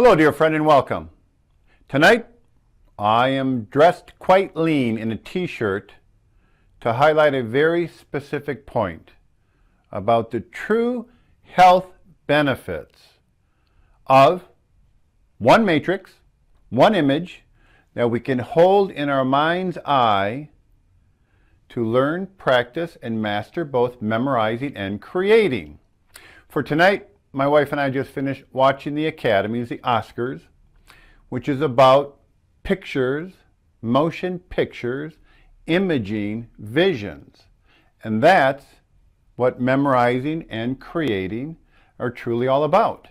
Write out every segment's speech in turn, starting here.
Hello, dear friend, and welcome. Tonight, I am dressed quite lean in a t-shirt to highlight a very specific point about the true health benefits of one matrix, one image that we can hold in our mind's eye to learn, practice, and master both memorizing and creating. For tonight, my wife and I just finished watching the Academies, the Oscars, which is about pictures, motion pictures, imaging, visions. And that's what memorizing and creating are truly all about.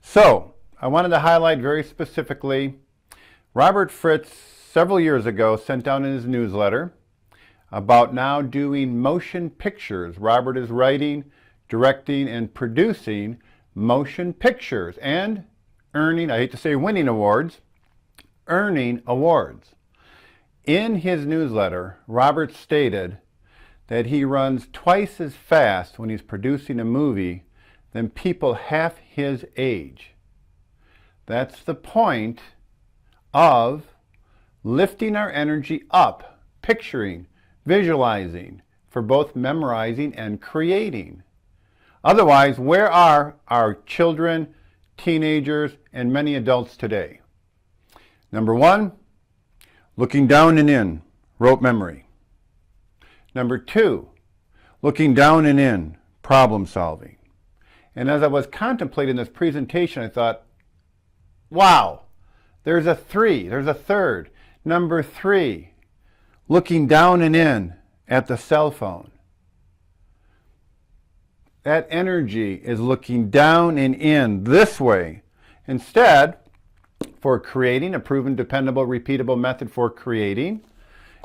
So, I wanted to highlight very specifically, Robert Fritz several years ago sent down in his newsletter about now doing motion pictures. Robert is writing, directing, and producing motion pictures and earning, I hate to say winning awards, earning awards. In his newsletter, Robert stated that he runs twice as fast when he's producing a movie than people half his age. That's the point of lifting our energy up, picturing, visualizing, for both memorizing and creating. Otherwise, where are our children, teenagers, and many adults today? Number one, looking down and in, rote memory. Number two, looking down and in, problem solving. And as I was contemplating this presentation, I thought, wow, there's a third. Number three, looking down and in at the cell phone. That energy is looking down and in this way. Instead, for creating a proven, dependable, repeatable method for creating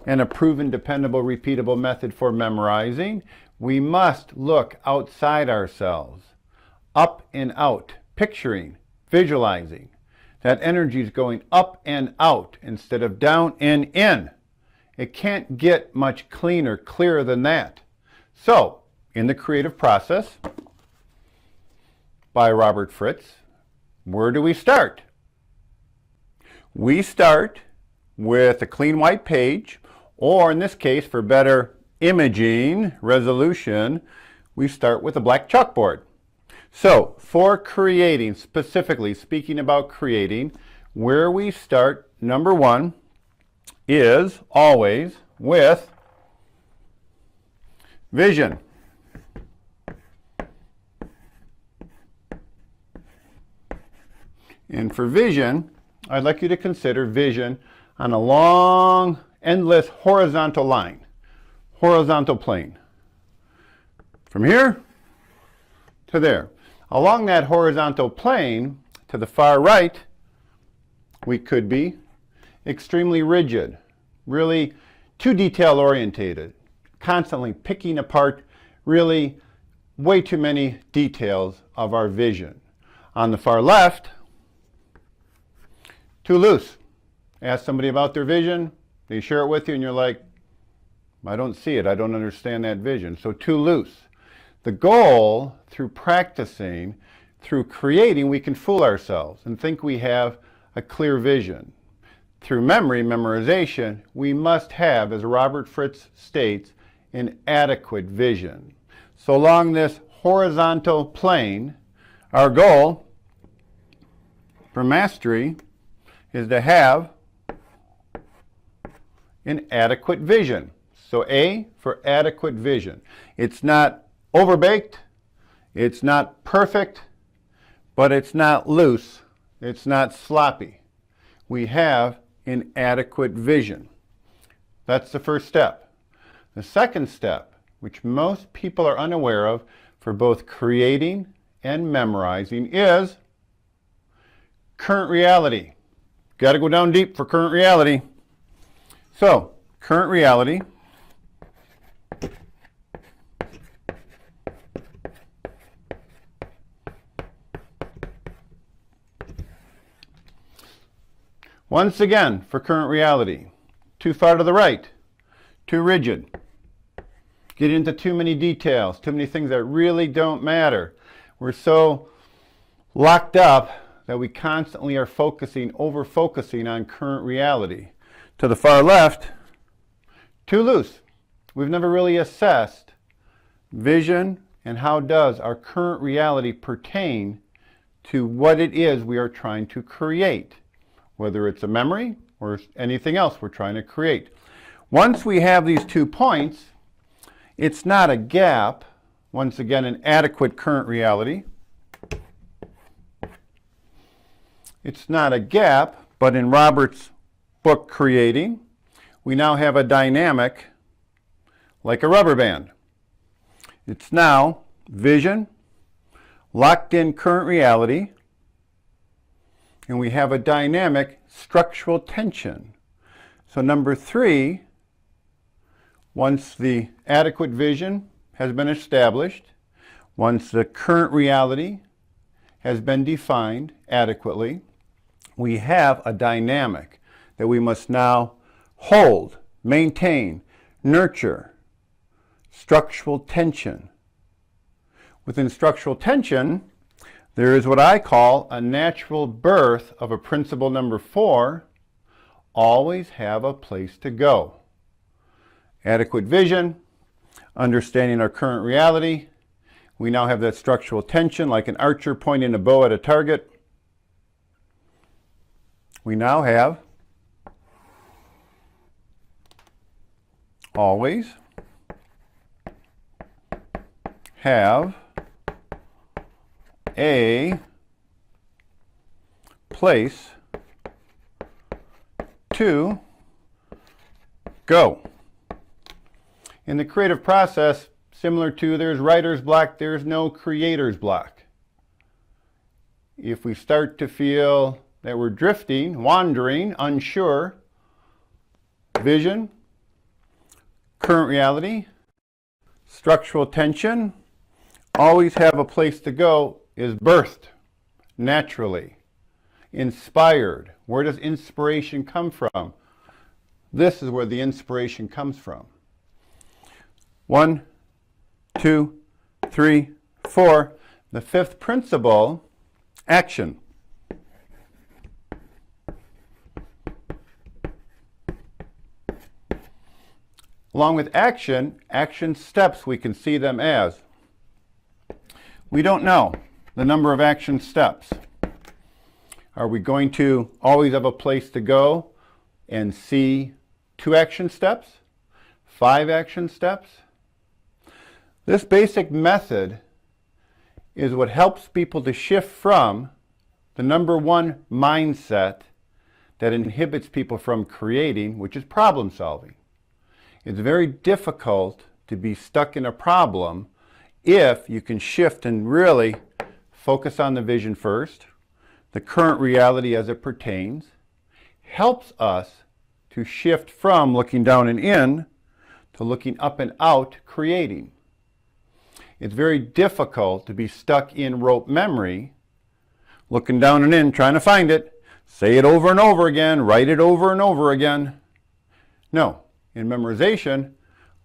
and a proven, dependable, repeatable method for memorizing, we must look outside ourselves, up and out, picturing, visualizing. That energy is going up and out instead of down and in. It can't get much cleaner, clearer than that. So, in the creative process by Robert Fritz, where do we start? We start with a clean white page, or in this case, for better imaging resolution, we start with a black chalkboard. So, for creating, specifically speaking about creating, where we start, number one, is always with vision. And for vision, I'd like you to consider vision on a long, endless horizontal line, horizontal plane. From here to there. Along that horizontal plane, to the far right, we could be extremely rigid, really too detail orientated, constantly picking apart really way too many details of our vision. On the far left, too loose. Ask somebody about their vision, they share it with you and you're like, I don't see it, I don't understand that vision. So too loose. The goal, through practicing, through creating, we can fool ourselves and think we have a clear vision. Through memory, memorization, we must have, as Robert Fritz states, an adequate vision. So along this horizontal plane, our goal for mastery is to have an adequate vision. So A for adequate vision. It's not overbaked, it's not perfect, but it's not loose, it's not sloppy. We have an adequate vision. That's the first step. The second step, which most people are unaware of for both creating and memorizing, is current reality. Got to go down deep for current reality. So, current reality once again, for current reality, too far to the right, too rigid, get into too many details, too many things that really don't matter. We're so locked up that we constantly are over-focusing on current reality. To the far left, too loose. We've never really assessed vision and how does our current reality pertain to what it is we are trying to create, whether it's a memory or anything else we're trying to create. Once we have these 2 points, it's not a gap. Once again, an adequate current reality. It's not a gap, but in Robert's book, Creating, we now have a dynamic like a rubber band. It's now vision, locked in current reality, and we have a dynamic structural tension. So number 3, once the adequate vision has been established, once the current reality has been defined adequately, we have a dynamic that we must now hold, maintain, nurture. Structural tension. Within structural tension, there is what I call a natural birth of a principle number 4, always have a place to go. Adequate vision, understanding our current reality. We now have that structural tension like an archer pointing a bow at a target. We now have always have a place to go. In the creative process, similar to there's writer's block, there's no creator's block. If we start to feel that we're drifting, wandering, unsure, vision, current reality, structural tension, always have a place to go is birthed naturally, inspired. Where does inspiration come from? This is where the inspiration comes from. 1, 2, 3, 4. The 5th principle, action. Along with action steps, we can see them as. We don't know the number of action steps. Are we going to always have a place to go and see 2 action steps? 5 action steps? This basic method is what helps people to shift from the number 1 mindset that inhibits people from creating, which is problem solving. It's very difficult to be stuck in a problem if you can shift and really focus on the vision first. The current reality as it pertains helps us to shift from looking down and in to looking up and out, creating. It's very difficult to be stuck in rote memory, looking down and in, trying to find it, say it over and over again, write it over and over again. No. In memorization,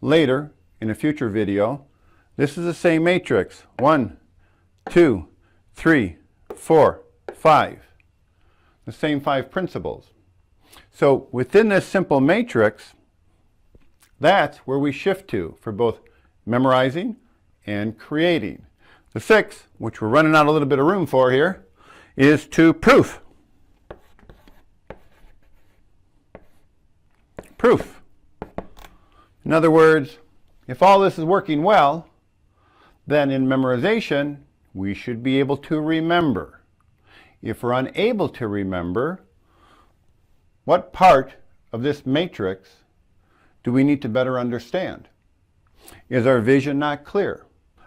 later in a future video, this is the same matrix. 1, 2, 3, 4, 5. The same 5 principles. So within this simple matrix, that's where we shift to for both memorizing and creating. The 6th, which we're running out a little bit of room for here, is to proof. Proof. In other words, if all this is working well, then in memorization, we should be able to remember. If we're unable to remember, what part of this matrix do we need to better understand? Is our vision not clear?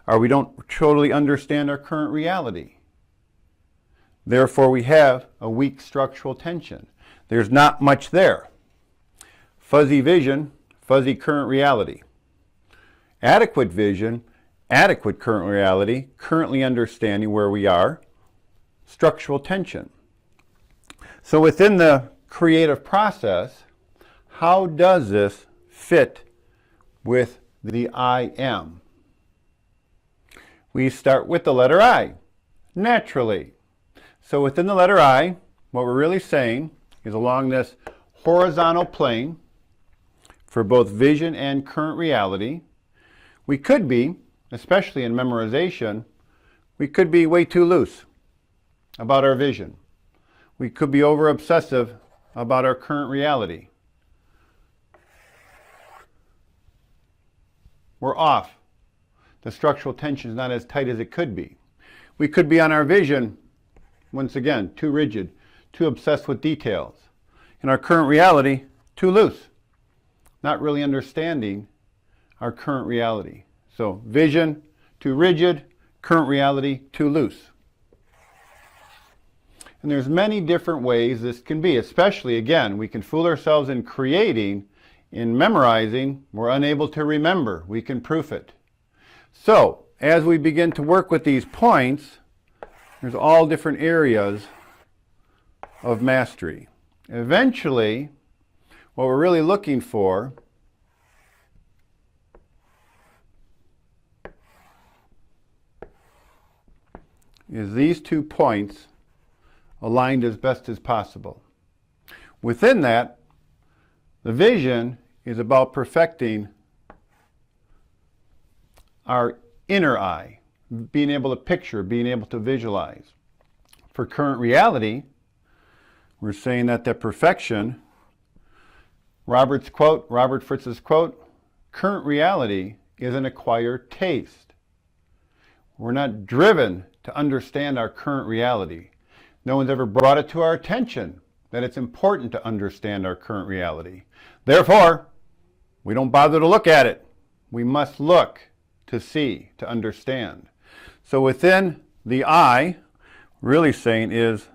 Or we don't totally understand our current reality? Therefore, we have a weak structural tension. There's not much there. Fuzzy vision, fuzzy current reality. Adequate vision, adequate current reality, currently understanding where we are, structural tension. So within the creative process, how does this fit with the I am? We start with the letter I, naturally. So within the letter I, what we're really saying is along this horizontal plane for both vision and current reality, we could be, especially in memorization, we could be way too loose about our vision. We could be over obsessive about our current reality. We're off. The structural tension is not as tight as it could be. We could be on our vision, once again, too rigid, too obsessed with details. In our current reality, too loose, not really understanding our current reality. So vision, too rigid, current reality, too loose. And there's many different ways this can be, especially, again, we can fool ourselves in creating. In memorizing, we're unable to remember. We can proof it. So, as we begin to work with these points, there's all different areas of mastery. Eventually, what we're really looking for is these 2 points aligned as best as possible. Within that, the vision is about perfecting our inner eye, being able to picture, being able to visualize. For current reality, we're saying that perfection, Robert Fritz's quote, current reality is an acquired taste. We're not driven to understand our current reality. No one's ever brought it to our attention that it's important to understand our current reality. Therefore, we don't bother to look at it. We must look to see, to understand. So within the I, really saying is,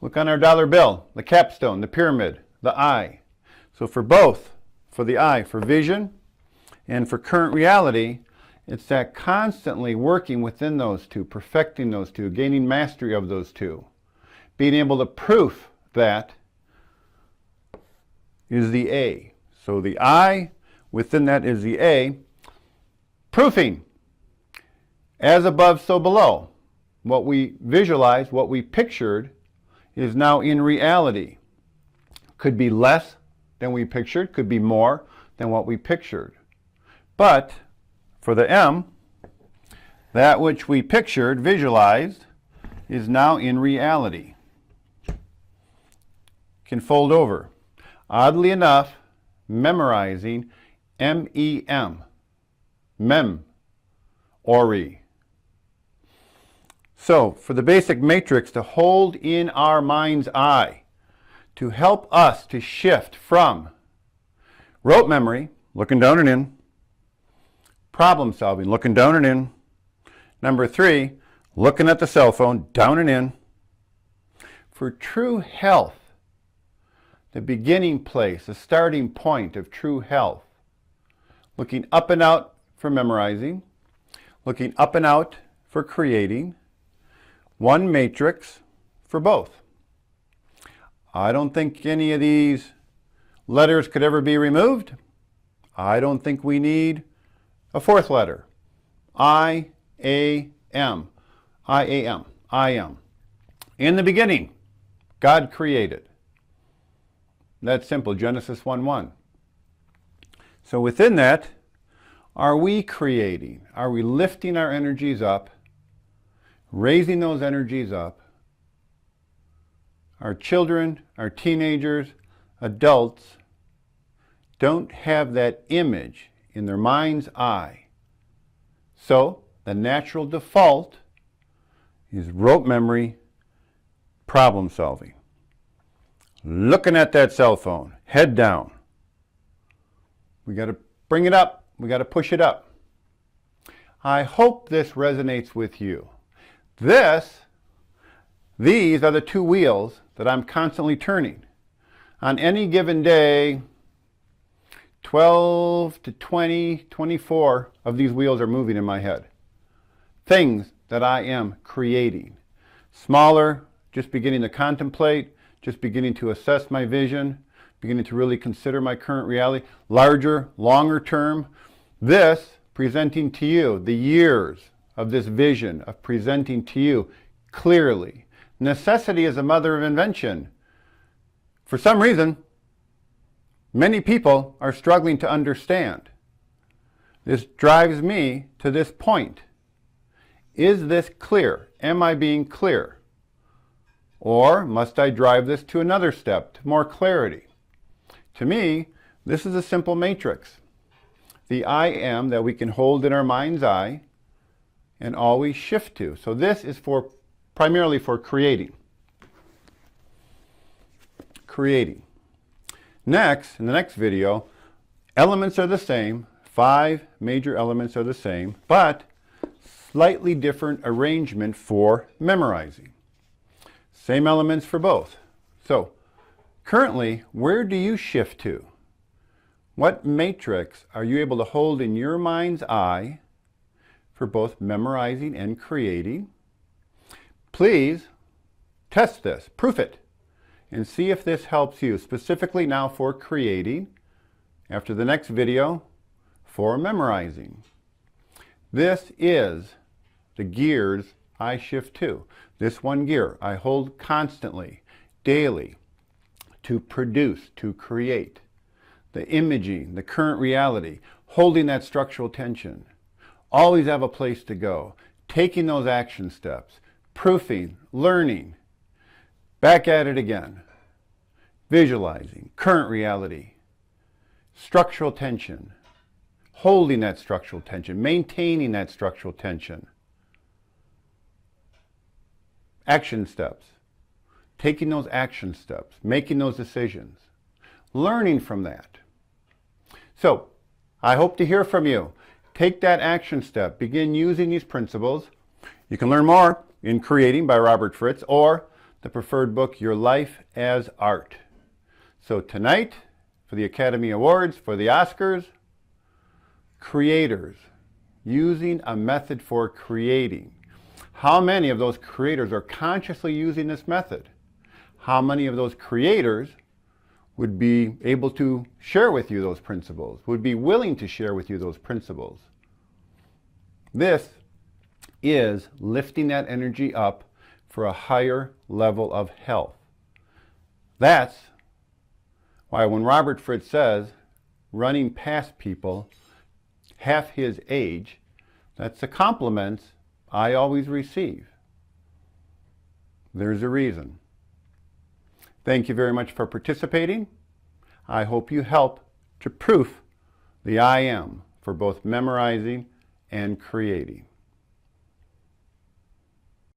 look on our dollar bill, the capstone, the pyramid, the I. So for both, for the I, for vision, and for current reality, it's that constantly working within those 2, perfecting those 2, gaining mastery of those 2. Being able to proof that is the A. So the I, within that is the A. Proofing. As above, so below. What we visualized, what we pictured, is now in reality. Could be less than we pictured, could be more than what we pictured. But for the M, that which we pictured, visualized, is now in reality. Can fold over. Oddly enough, memorizing M-E-M, ori. So, for the basic matrix to hold in our mind's eye, to help us to shift from rote memory, looking down and in, problem solving, looking down and in. Number 3, looking at the cell phone, down and in. For true health, the beginning place, the starting point of true health, looking up and out for memorizing, looking up and out for creating, one matrix for both. I don't think any of these letters could ever be removed. I don't think we need a 4th letter. I-A-M. I-A-M. I am. In the beginning, God created. That's simple. Genesis 1:1. So within that, are we creating? Are we lifting our energies up? Raising those energies up? Our children, our teenagers, adults don't have that image in their mind's eye. So the natural default is rote memory, problem solving. Looking at that cell phone, head down. We got to bring it up. We got to push it up. I hope this resonates with you. These are the 2 wheels that I'm constantly turning. On any given day, 12 to 20, 24 of these wheels are moving in my head. Things that I am creating. Smaller, just beginning to contemplate, just beginning to assess my vision, beginning to really consider my current reality. Larger, longer term. This presenting to you the years of this vision of presenting to you clearly. Necessity is the mother of invention. For some reason, many people are struggling to understand. This drives me to this point. Is this clear? Am I being clear? Or must I drive this to another step, to more clarity? To me, this is a simple matrix. The I am that we can hold in our mind's eye and always shift to. So this is primarily for creating. Creating. Next, in the next video, elements are the same. 5 major elements are the same, but slightly different arrangement for memorizing. Same elements for both. So, currently, where do you shift to? What matrix are you able to hold in your mind's eye for both memorizing and creating? Please test this, proof it, and see if this helps you, specifically now for creating, after the next video, for memorizing. This is the gears I shift to. This one gear I hold constantly, daily, to produce, to create. The imaging, the current reality, holding that structural tension. Always have a place to go. Taking those action steps, proofing, learning. Back at it again. Visualizing, current reality, structural tension, holding that structural tension, maintaining that structural tension. Action steps, taking those action steps, making those decisions, learning from that. So, I hope to hear from you. Take that action step, begin using these principles. You can learn more in Creating by Robert Fritz or the preferred book, Your Life as Art. So tonight, for the Academy Awards, for the Oscars, creators using a method for creating. How many of those creators are consciously using this method? How many of those creators would be able to share with you those principles, would be willing to share with you those principles? This is lifting that energy up for a higher level of health. That's why when Robert Fritz says, running past people half his age, that's the compliments I always receive. There's a reason. Thank you very much for participating. I hope you help to proof the I am for both memorizing and creating.